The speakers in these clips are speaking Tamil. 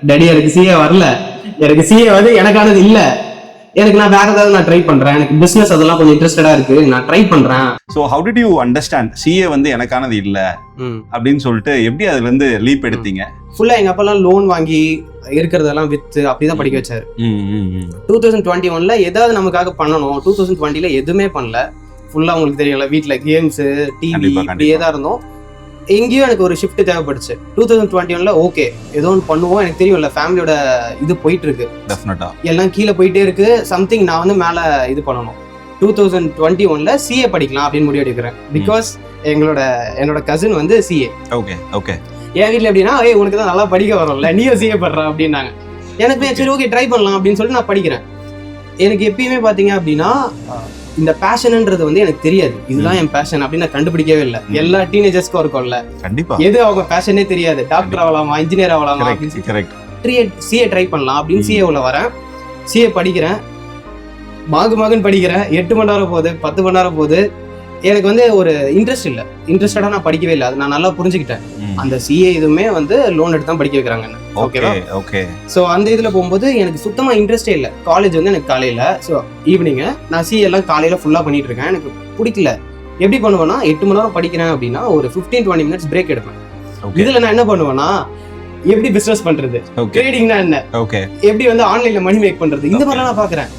டாடி எனக்கு சிஏ வரல, எனக்கு சிஏ வந்து எனக்கானது இல்ல, எனக்கு நான் வேற ஏதாவது நான் ட்ரை பண்றேன், எனக்கு பிசினஸ் அதெல்லாம் கொஞ்சம் இன்ட்ரெஸ்டடா இருக்கு, நான் ட்ரை பண்றேன். So how did you understand CA வந்து எனக்கானது இல்ல அப்படின்னு சொல்லிட்டு எப்படி அதுல இருந்து லீப் எடுத்தீங்க? ஃபுல்லா எங்க அப்பெல்லாம் லோன் வாங்கி இருக்கிறதெல்லாம் வித்து அப்படிதான் படிக்க வச்சாரு. 2021ல ஏதாவது நமக்காக பண்ணணும், 2020ல எதுவுமே பண்ணல. ஃபுல்லா உங்களுக்கு தெரியல, வீட்டுல கேம்ஸ், டிவி இப்படியே தான் இருந்தோம். எங்கேயும் எனக்கு ஒரு ஷிஃப்ட் தேவைப்படுச்சு. 2021ல ஓகே ஏதோ ஒன்று பண்ணுவோம், எனக்கு தெரியும்ல ஃபேமிலியோட இது போயிட்டு இருக்கு, எல்லாம் கீழே போயிட்டே இருக்கு, சம்திங் நான் வந்து மேல இது பண்ணணும். 2021ல சிஏ படிக்கலாம் அப்படின்னு முடிவு எடுக்கிறேன். பிகாஸ் என்னோட கசின் வந்து சிஏ. Okay okay. என் வீட்டில் எப்படின்னா, உனக்கு தான் நல்லா படிக்க வரும்ல, நீயும் சிஏ பண்ற அப்படின்னாங்க. எனக்கு சரி ஓகே ட்ரை பண்ணலாம் அப்படின்னு சொல்லிட்டு நான் படிக்கிறேன். எனக்கு எப்பயுமே பாத்தீங்க அப்படின்னா இந்த பேஷன்ன்றது வந்து எனக்கு தெரியாது, இதுதான் என் பேஷன் அப்படின்னு நான் கண்டுபிடிக்கவே இல்லை. எல்லா டீனேஜர்ஸ்க்கும் இருக்கும்ல, கண்டிப்பா எது அவங்க பேஷனே தெரியாது, டாக்டர் ஆகலாமா இன்ஜினியர் ஆகலாமா அப்படின்னு சிஏ ட்ரை பண்ணலாம் அப்படின்னு சிஏ உள்ள வரேன். சிஏ படிக்கிறேன், மகன் படிக்கிறேன். 8 மணி நேரம் போகுது, 10 மணி நேரம் போகுது. எனக்கு வந்து ஒரு இன்ட்ரெஸ்டடா நான் படிக்கவே இல்லை. அது நான் நல்லா புரிஞ்சுக்கிட்டேன். அந்த சிஏ இதுவுமே வந்து லோன் எடுத்து தான் படிக்க வைக்கிறாங்க. ஓகேவா? ஓகே. ஸோ அந்த இதுல போகும்போது எனக்கு சுத்தமா இன்ட்ரெஸ்டே இல்லை. காலேஜ் வந்து எனக்கு காலையில, ஸோ ஈவினிங் நான் சிஏ எல்லாம் காலையில ஃபுல்லா பண்ணிட்டு இருக்கேன். எனக்கு பிடிக்கல. எப்படி பண்ணுவேன்னா 8 மணி நேரம் படிக்கிறேன் அப்படின்னா ஒரு 15-20 மினிட்ஸ் பிரேக் எடுப்பேன். இதுல நான் என்ன பண்ணுவேன்னா, எப்படி பிசினஸ் பண்றது, ட்ரேடிங்னா என்ன, எப்படி வந்து ஆன்லைன்ல மணி மேக் பண்றது, இந்த மாதிரிலாம் நான் பாக்குறேன்.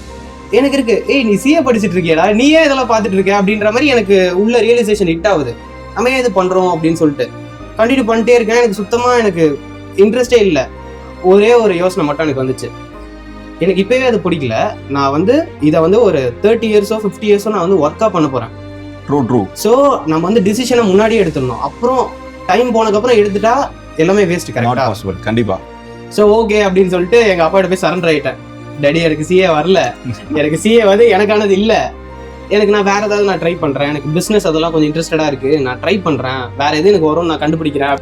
எனக்கு இருக்கு, நீ சிஏ படிச்சுட்டு இருக்கியடா, நீயே இதெல்லாம் பார்த்துட்டு இருக்க அப்படின்ற மாதிரி எனக்கு உள்ள ரியலைசேஷன் ஹிட் ஆகுது. நம்ம ஏன் இது பண்றோம் அப்படின்னு சொல்லிட்டு கண்டினியூ பண்ணிட்டே இருக்கேன். எனக்கு சுத்தமா எனக்கு இன்ட்ரெஸ்டே இல்லை. ஒரே ஒரு யோசனை மட்டும் எனக்கு வந்துச்சு, எனக்கு இப்பவே அது பிடிக்கல, நான் வந்து இதை வந்து ஒரு 30 இயர்ஸோ 50 இயர்ஸோ நான் வந்து ஒர்க்கா பண்ண போறேன். ஸோ நம்ம வந்து டிசிஷனை முன்னாடியே எடுத்துடணும். அப்புறம் டைம் போனதுக்கப்புறம் எடுத்துட்டா எல்லாமே வேஸ்ட். கரெக்டா? கண்டிப்பா. ஸோ ஓகே அப்படின்னு சொல்லிட்டு எங்க அப்பாட்ட போய் சரண்டர் ஆயிட்டேன். டாடி எனக்கு சிஏ வரல, எனக்கு சிஏ வந்து எனக்கானது இல்ல, எனக்கு நான் வேற ஏதாவது நான் ட்ரை பண்றேன், எனக்கு பிசினஸ் அதெல்லாம் கொஞ்சம் இன்ட்ரெஸ்டடா இருக்கு, நான் ட்ரை பண்றேன், வேற எது எனக்கு வரும் நான் கண்டுபிடிக்கிறேன்.